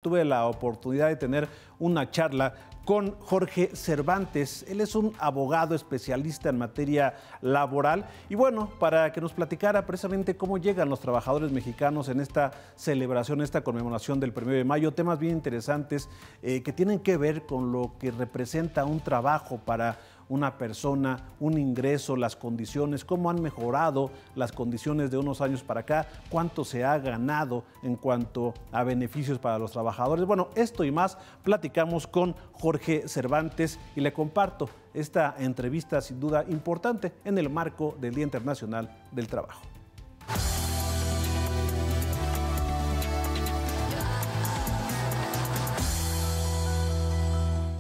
Tuve la oportunidad de tener una charla con Jorge Cervantes. Él es un abogado especialista en materia laboral y bueno, para que nos platicara precisamente cómo llegan los trabajadores mexicanos en esta celebración, esta conmemoración del 1 de mayo, temas bien interesantes que tienen que ver con lo que representa un trabajo para una persona, un ingreso, las condiciones, cómo han mejorado las condiciones de unos años para acá, cuánto se ha ganado en cuanto a beneficios para los trabajadores. Bueno, esto y más platicamos con Jorge Cervantes y le comparto esta entrevista sin duda importante en el marco del Día Internacional del Trabajo.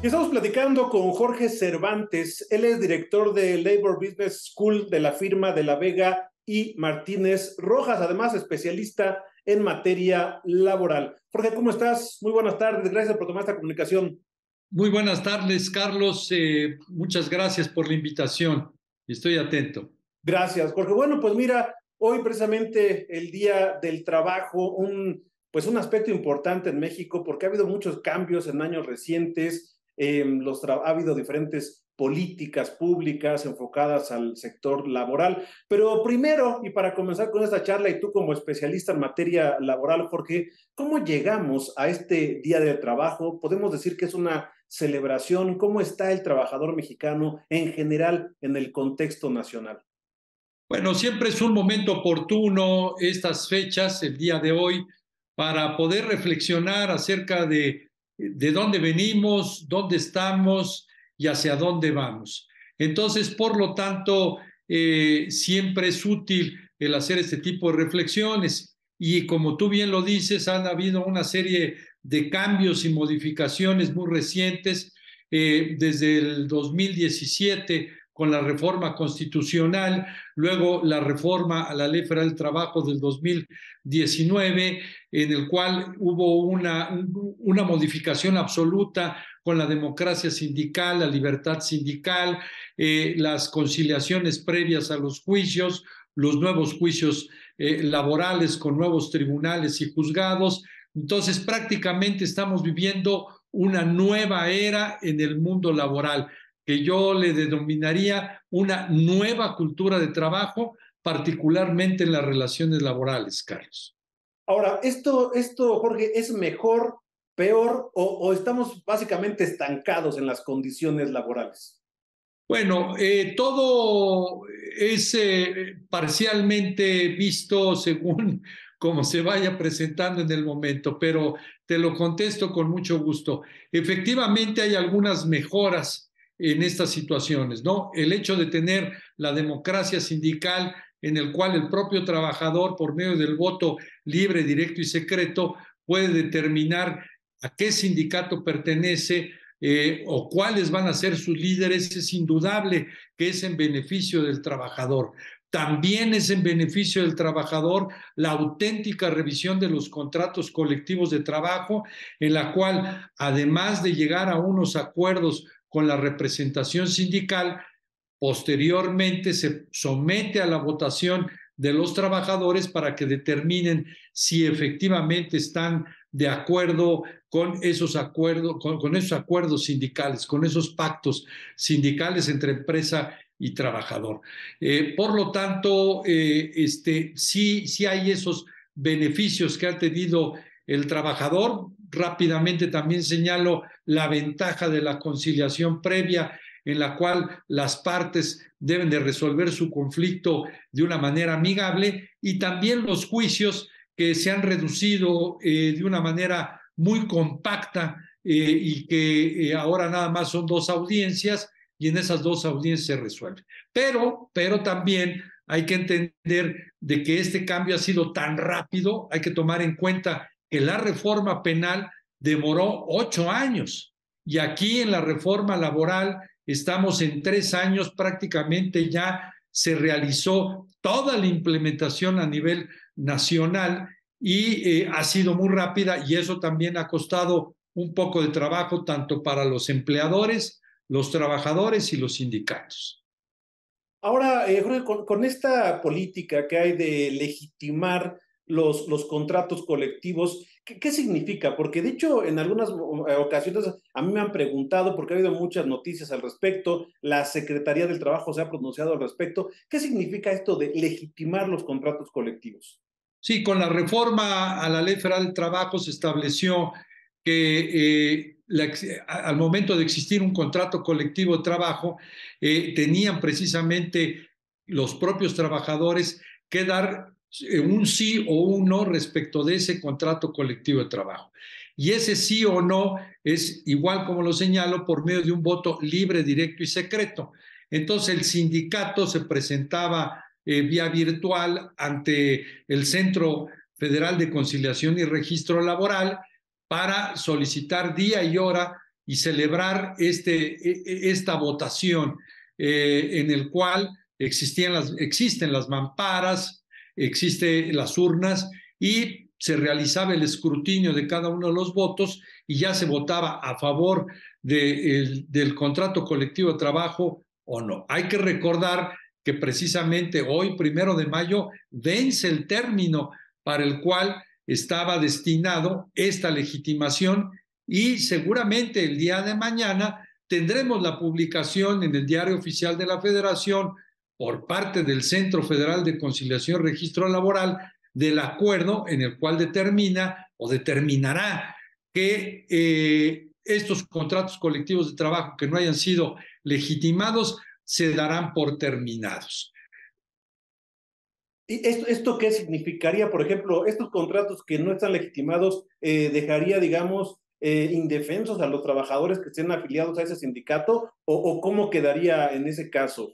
Y estamos platicando con Jorge Cervantes. Él es director de Labor Business School de la firma de la Vega y Martínez Rojas, además especialista en materia laboral. Jorge, ¿cómo estás? Muy buenas tardes, gracias por tomar esta comunicación. Muy buenas tardes, Carlos. Muchas gracias por la invitación. Estoy atento. Gracias, Jorge. Bueno, pues mira, hoy precisamente el Día del Trabajo, un aspecto importante en México porque ha habido muchos cambios en años recientes. Ha habido diferentes políticas públicas enfocadas al sector laboral. Pero primero, y para comenzar con esta charla, y tú como especialista en materia laboral, Jorge, ¿cómo llegamos a este Día del Trabajo? Podemos decir que es una celebración. ¿Cómo está el trabajador mexicano en general en el contexto nacional? Bueno, siempre es un momento oportuno estas fechas, el día de hoy, para poder reflexionar acerca de dónde venimos, dónde estamos y hacia dónde vamos. Entonces, por lo tanto, siempre es útil el hacer este tipo de reflexiones. Y como tú bien lo dices, han habido una serie de cambios y modificaciones muy recientes desde el 2017 con la reforma constitucional, luego la reforma a la Ley Federal del Trabajo del 2019, en el cual hubo una modificación absoluta con la democracia sindical, la libertad sindical, las conciliaciones previas a los juicios, los nuevos juicios laborales con nuevos tribunales y juzgados. Entonces, prácticamente estamos viviendo una nueva era en el mundo laboral, que yo le denominaría una nueva cultura de trabajo, particularmente en las relaciones laborales, Carlos. Ahora, esto, Jorge, ¿es mejor, peor o estamos básicamente estancados en las condiciones laborales? Bueno, todo es parcialmente visto según cómo se vaya presentando en el momento, pero te lo contesto con mucho gusto. Efectivamente hay algunas mejoras en estas situaciones, ¿no? El hecho de tener la democracia sindical en el cual el propio trabajador, por medio del voto libre, directo y secreto, puede determinar a qué sindicato pertenece, o cuáles van a ser sus líderes, es indudable que es en beneficio del trabajador. También es en beneficio del trabajador la auténtica revisión de los contratos colectivos de trabajo, en la cual, además de llegar a unos acuerdos con la representación sindical, posteriormente se somete a la votación de los trabajadores para que determinen si efectivamente están de acuerdo con esos acuerdos, con esos acuerdos sindicales, con esos pactos sindicales entre empresa y trabajador. Por lo tanto, sí hay esos beneficios que ha tenido el trabajador. Rápidamente también señalo la ventaja de la conciliación previa, en la cual las partes deben de resolver su conflicto de una manera amigable, y también los juicios que se han reducido de una manera muy compacta, y que ahora nada más son 2 audiencias y en esas 2 audiencias se resuelve. Pero también hay que entender de que este cambio ha sido tan rápido. Hay que tomar en cuenta que la reforma penal demoró 8 años y aquí en la reforma laboral estamos en 3 años, prácticamente ya se realizó toda la implementación a nivel nacional y ha sido muy rápida, y eso también ha costado un poco de trabajo tanto para los empleadores, los trabajadores y los sindicatos. Ahora, Jorge, con esta política que hay de legitimar los contratos colectivos, ¿Qué significa? Porque de hecho en algunas ocasiones a mí me han preguntado, porque ha habido muchas noticias al respecto, la Secretaría del Trabajo se ha pronunciado al respecto. ¿Qué significa esto de legitimar los contratos colectivos? Sí, con la reforma a la Ley Federal del Trabajo se estableció que al momento de existir un contrato colectivo de trabajo, tenían precisamente los propios trabajadores que dar un sí o un no respecto de ese contrato colectivo de trabajo. Y ese sí o no es igual, como lo señalo, por medio de un voto libre, directo y secreto. Entonces el sindicato se presentaba vía virtual ante el Centro Federal de Conciliación y Registro Laboral para solicitar día y hora y celebrar esta votación en el cual existen las mamparas, existen las urnas y se realizaba el escrutinio de cada uno de los votos y ya se votaba a favor del contrato colectivo de trabajo o no. Hay que recordar que precisamente hoy, 1 de mayo, vence el término para el cual estaba destinado esta legitimación y seguramente el día de mañana tendremos la publicación en el Diario Oficial de la Federación por parte del Centro Federal de Conciliación y Registro Laboral del acuerdo en el cual determina o determinará que estos contratos colectivos de trabajo que no hayan sido legitimados se darán por terminados. ¿Y esto qué significaría? Por ejemplo, estos contratos que no están legitimados, ¿dejaría, digamos, indefensos a los trabajadores que estén afiliados a ese sindicato? ¿O cómo quedaría en ese caso?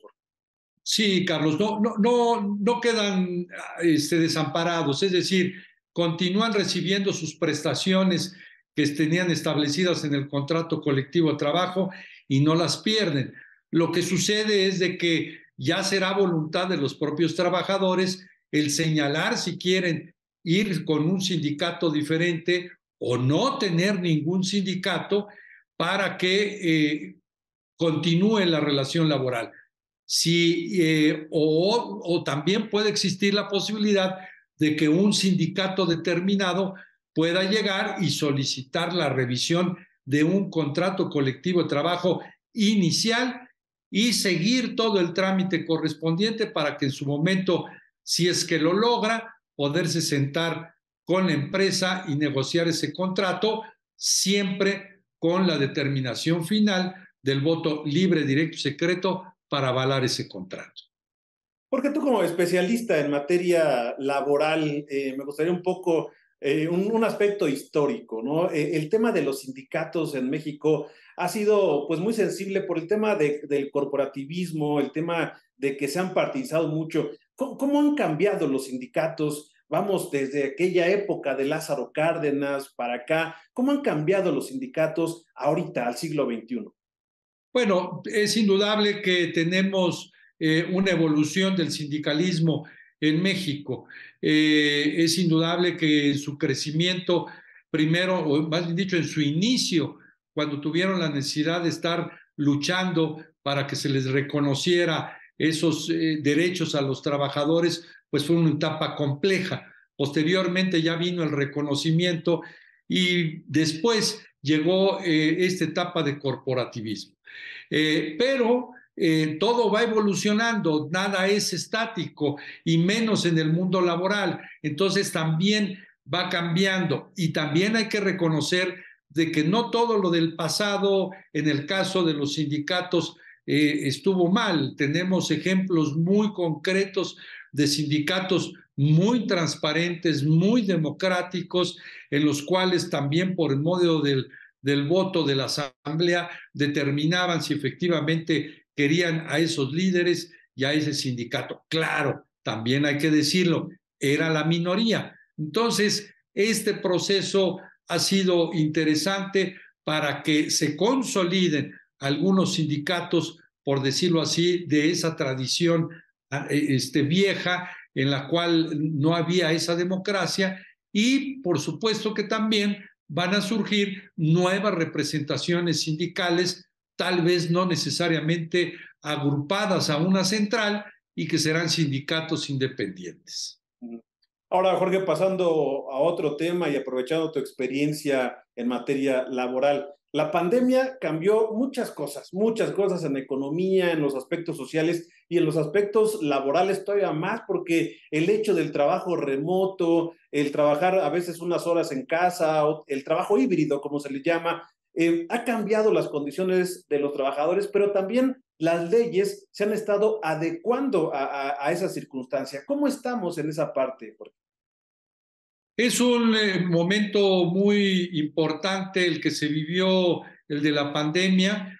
Sí, Carlos, no quedan desamparados, es decir, continúan recibiendo sus prestaciones que tenían establecidas en el contrato colectivo de trabajo y no las pierden. Lo que sucede es de que ya será voluntad de los propios trabajadores el señalar si quieren ir con un sindicato diferente o no tener ningún sindicato para que continúe la relación laboral. Si, o también puede existir la posibilidad de que un sindicato determinado pueda llegar y solicitar la revisión de un contrato colectivo de trabajo inicial y seguir todo el trámite correspondiente para que en su momento, si es que lo logra, poderse sentar con la empresa y negociar ese contrato, siempre con la determinación final del voto libre, directo y secreto para avalar ese contrato. Porque tú como especialista en materia laboral, me gustaría un poco un aspecto histórico, ¿no? El tema de los sindicatos en México ha sido pues muy sensible por el tema del corporativismo, el tema de que se han partidizado mucho. ¿Cómo han cambiado los sindicatos? Vamos, desde aquella época de Lázaro Cárdenas para acá, ¿cómo han cambiado los sindicatos ahorita, al siglo XXI? Bueno, es indudable que tenemos una evolución del sindicalismo en México. Es indudable que en su crecimiento, primero, o más bien dicho, en su inicio, cuando tuvieron la necesidad de estar luchando para que se les reconociera esos derechos a los trabajadores, pues fue una etapa compleja. Posteriormente ya vino el reconocimiento y después llegó esta etapa de corporativismo. Pero todo va evolucionando, nada es estático y menos en el mundo laboral. Entonces también va cambiando y también hay que reconocer de que no todo lo del pasado, en el caso de los sindicatos, estuvo mal. Tenemos ejemplos muy concretos de sindicatos muy transparentes, muy democráticos, en los cuales también por el modo del voto de la asamblea determinaban si efectivamente querían a esos líderes y a ese sindicato. Claro, también hay que decirlo, era la minoría. Entonces, este proceso ha sido interesante para que se consoliden algunos sindicatos, por decirlo así, de esa tradición vieja en la cual no había esa democracia y por supuesto que también van a surgir nuevas representaciones sindicales, tal vez no necesariamente agrupadas a una central y que serán sindicatos independientes. Ahora, Jorge, pasando a otro tema y aprovechando tu experiencia en materia laboral, la pandemia cambió muchas cosas en la economía, en los aspectos sociales y en los aspectos laborales todavía más, porque el hecho del trabajo remoto, el trabajar a veces unas horas en casa, o el trabajo híbrido, como se le llama, ha cambiado las condiciones de los trabajadores, pero también las leyes se han estado adecuando a esa circunstancia. ¿Cómo estamos en esa parte, Jorge? Es un momento muy importante el que se vivió, el de la pandemia.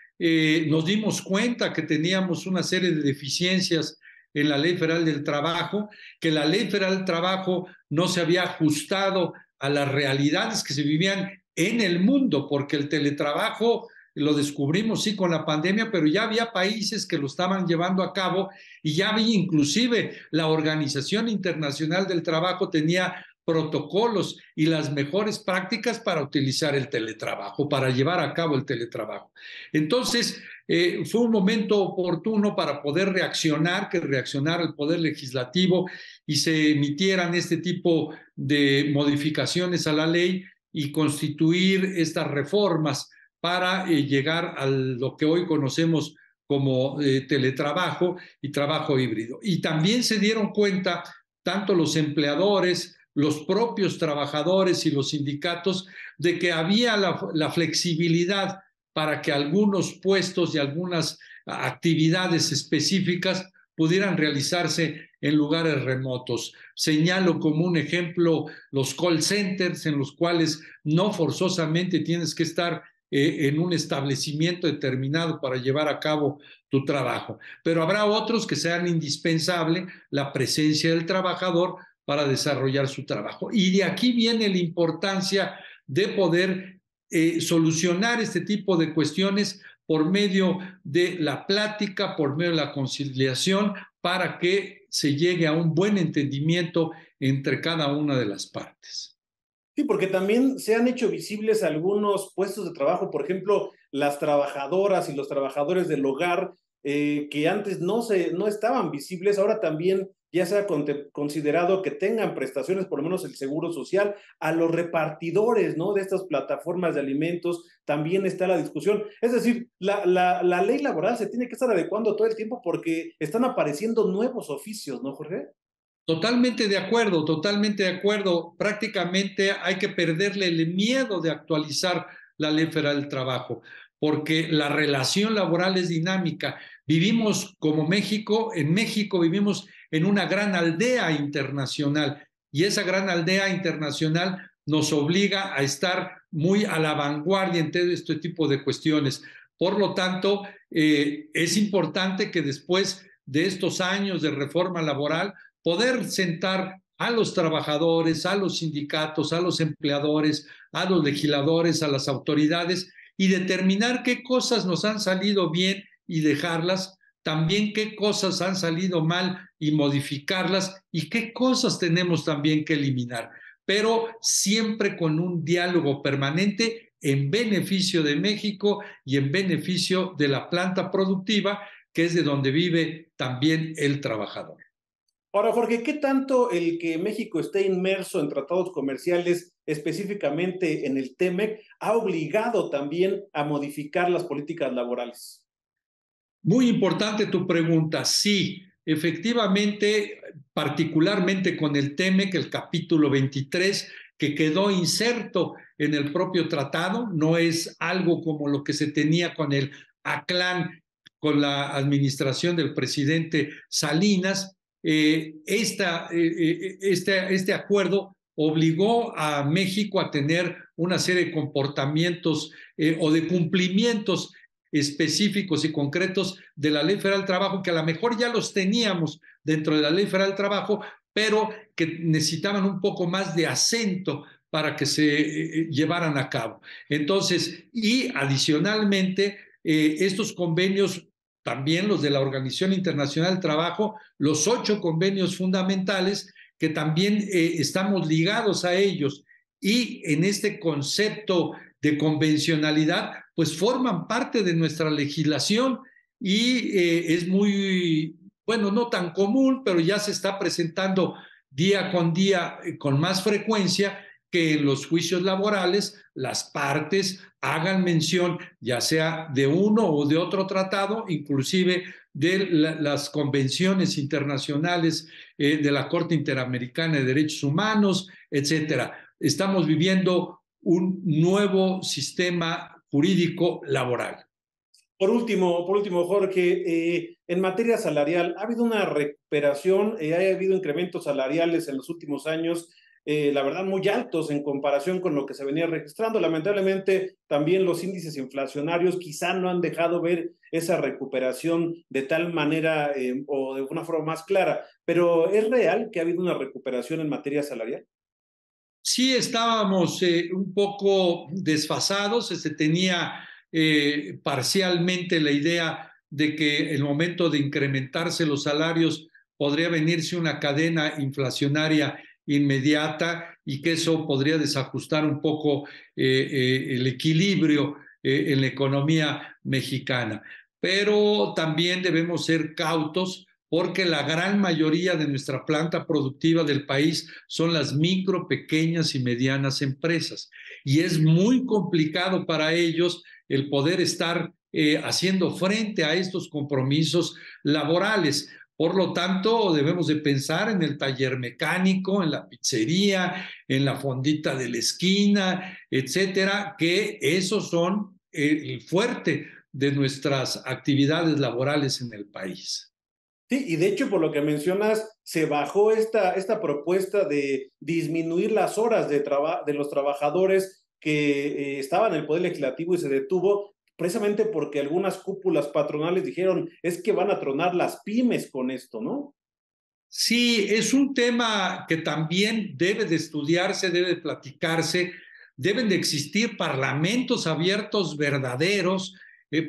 Nos dimos cuenta que teníamos una serie de deficiencias en la Ley Federal del Trabajo, que la Ley Federal del Trabajo no se había ajustado a las realidades que se vivían en el mundo, porque el teletrabajo lo descubrimos sí con la pandemia, pero ya había países que lo estaban llevando a cabo y ya había inclusive la Organización Internacional del Trabajo tenía protocolos y las mejores prácticas para utilizar el teletrabajo, para llevar a cabo el teletrabajo. Entonces, fue un momento oportuno para poder reaccionar, que reaccionara el Poder Legislativo y se emitieran este tipo de modificaciones a la ley y constituir estas reformas para llegar a lo que hoy conocemos como teletrabajo y trabajo híbrido. Y también se dieron cuenta tanto los empleadores, los propios trabajadores y los sindicatos de que había la flexibilidad para que algunos puestos y algunas actividades específicas pudieran realizarse en lugares remotos. Señalo como un ejemplo los call centers en los cuales no forzosamente tienes que estar en un establecimiento determinado para llevar a cabo tu trabajo. Pero habrá otros que sean indispensable la presencia del trabajador para desarrollar su trabajo. Y de aquí viene la importancia de poder solucionar este tipo de cuestiones por medio de la plática, por medio de la conciliación, para que se llegue a un buen entendimiento entre cada una de las partes. Sí, porque también se han hecho visibles algunos puestos de trabajo, por ejemplo, las trabajadoras y los trabajadores del hogar, que antes no estaban visibles, ahora también ya se ha considerado que tengan prestaciones, por lo menos el seguro social, a los repartidores, ¿no? De estas plataformas de alimentos, también está la discusión. Es decir, la ley laboral se tiene que estar adecuando todo el tiempo porque están apareciendo nuevos oficios, ¿no, Jorge? Totalmente de acuerdo, totalmente de acuerdo. Prácticamente hay que perderle el miedo de actualizar la Ley Federal del Trabajo, porque la relación laboral es dinámica. Vivimos como México, en México vivimos en una gran aldea internacional y esa gran aldea internacional nos obliga a estar muy a la vanguardia en todo este tipo de cuestiones. Por lo tanto, es importante que después de estos años de reforma laboral poder sentar a los trabajadores, a los sindicatos, a los empleadores, a los legisladores, a las autoridades y determinar qué cosas nos han salido bien y dejarlas, también qué cosas han salido mal y modificarlas y qué cosas tenemos también que eliminar, pero siempre con un diálogo permanente en beneficio de México y en beneficio de la planta productiva, que es de donde vive también el trabajador. Ahora, Jorge, ¿qué tanto el que México esté inmerso en tratados comerciales, específicamente en el TEMEC, ha obligado también a modificar las políticas laborales? Muy importante tu pregunta. Sí, efectivamente, particularmente con el TEMEC, el capítulo 23, que quedó inserto en el propio tratado, no es algo como lo que se tenía con el ACLAN, con la administración del presidente Salinas. Este acuerdo obligó a México a tener una serie de comportamientos o de cumplimientos específicos y concretos de la Ley Federal del Trabajo, que a lo mejor ya los teníamos dentro de la Ley Federal del Trabajo, pero que necesitaban un poco más de acento para que se llevaran a cabo. Entonces, y adicionalmente, estos convenios, también los de la Organización Internacional del Trabajo, los 8 convenios fundamentales, que también estamos ligados a ellos, y en este concepto de convencionalidad, pues forman parte de nuestra legislación y es muy, bueno, no tan común, pero ya se está presentando día con día, con más frecuencia, que en los juicios laborales las partes hagan mención, ya sea de uno o de otro tratado, inclusive de las convenciones internacionales de la Corte Interamericana de Derechos Humanos, etcétera. Estamos viviendo un nuevo sistema jurídico laboral. Por último, Jorge, en materia salarial, ¿ha habido una recuperación? ¿Ha habido incrementos salariales en los últimos años? La verdad, muy altos en comparación con lo que se venía registrando. Lamentablemente, también los índices inflacionarios quizá no han dejado ver esa recuperación de tal manera o de una forma más clara. Pero ¿es real que ha habido una recuperación en materia salarial? Sí, estábamos un poco desfasados, se tenía parcialmente la idea de que el momento de incrementarse los salarios podría venirse una cadena inflacionaria inmediata y que eso podría desajustar un poco el equilibrio en la economía mexicana. Pero también debemos ser cautos porque la gran mayoría de nuestra planta productiva del país son las micro, pequeñas y medianas empresas. Y es muy complicado para ellos el poder estar haciendo frente a estos compromisos laborales. Por lo tanto, debemos de pensar en el taller mecánico, en la pizzería, en la fondita de la esquina, etcétera, que esos son el fuerte de nuestras actividades laborales en el país. Sí, y de hecho, por lo que mencionas, se bajó esta propuesta de disminuir las horas de los trabajadores que estaban en el Poder Legislativo y se detuvo precisamente porque algunas cúpulas patronales dijeron, es que van a tronar las pymes con esto, ¿no? Sí, es un tema que también debe de estudiarse, debe de platicarse, deben de existir parlamentos abiertos verdaderos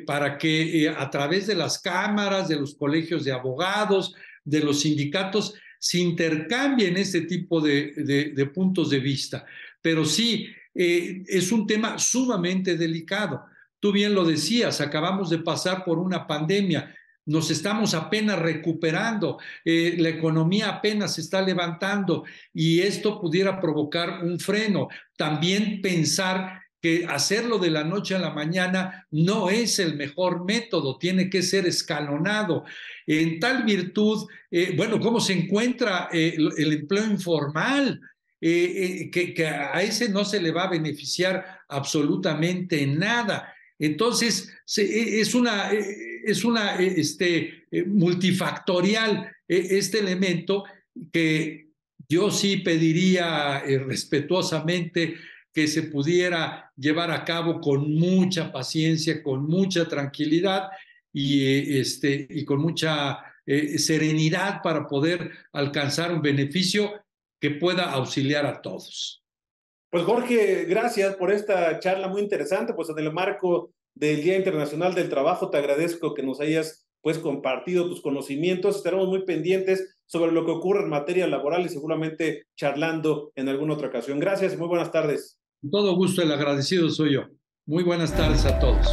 para que a través de las cámaras, de los colegios de abogados, de los sindicatos, se intercambien este tipo de puntos de vista. Pero sí, es un tema sumamente delicado. Tú bien lo decías, acabamos de pasar por una pandemia, nos estamos apenas recuperando, la economía apenas se está levantando y esto pudiera provocar un freno. También pensar que hacerlo de la noche a la mañana no es el mejor método, tiene que ser escalonado. En tal virtud, bueno, ¿cómo se encuentra el empleo informal? Que a ese no se le va a beneficiar absolutamente nada. Entonces, es una multifactorial este elemento que yo sí pediría respetuosamente que se pudiera llevar a cabo con mucha paciencia, con mucha tranquilidad y con mucha serenidad para poder alcanzar un beneficio que pueda auxiliar a todos. Pues Jorge, gracias por esta charla muy interesante, pues en el marco del Día Internacional del Trabajo, te agradezco que nos hayas pues compartido tus conocimientos, estaremos muy pendientes sobre lo que ocurre en materia laboral y seguramente charlando en alguna otra ocasión. Gracias y muy buenas tardes. Con todo gusto, el agradecido soy yo. Muy buenas tardes a todos.